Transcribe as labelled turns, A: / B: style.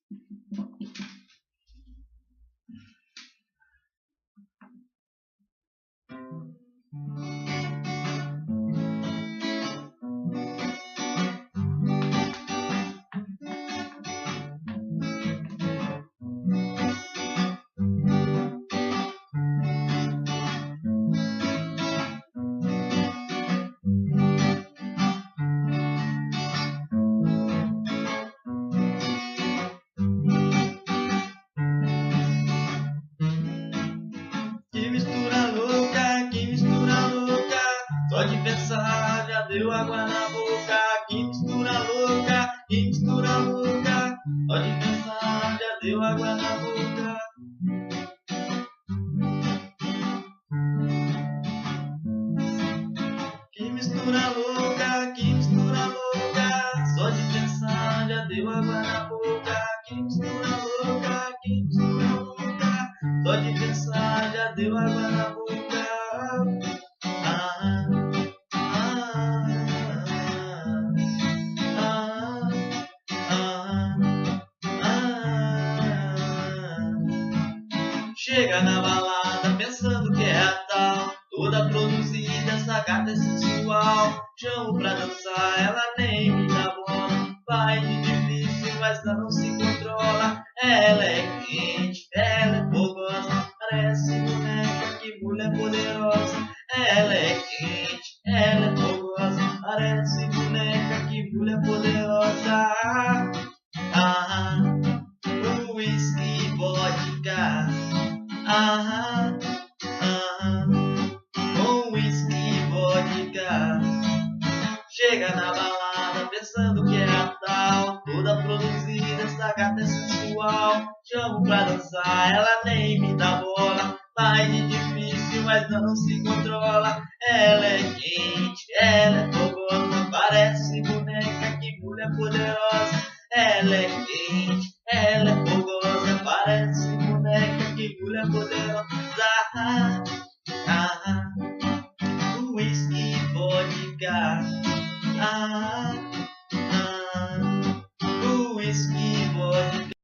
A: Que mistura louca, que mistura louca, só de pensar já deu água na boca. Que mistura louca, que mistura louca, só de pensar já deu água na boca. Que mistura louca, que mistura louca, só de pensar já deu água na boca. Que mistura louca, que mistura louca, só de pensar já deu água na boca. Chega na balada pensando que é a tal, toda produzida, essa gata é sensual. Chamo pra dançar, ela nem me dá bola. Vai de difícil, mas não se controla. Ela é quente, ela é fogosa, parece boneca, que mulher poderosa. Ela é quente, ela é fogosa, parece boneca, que mulher poderosa. Whisky, vodka. Com whisky, vodka. Chega na balada pensando que é a tal, toda produzida, essa gata é sensual. Chamo pra dançar, ela nem me dá bola. Vai de difícil, mas não se controla. Ela é quente, ela é fogosa, parece boneca, que mulher poderosa. Ela é quente, ela é fogosa, parece boneca, que mulher poderosa. Whisky, vodka.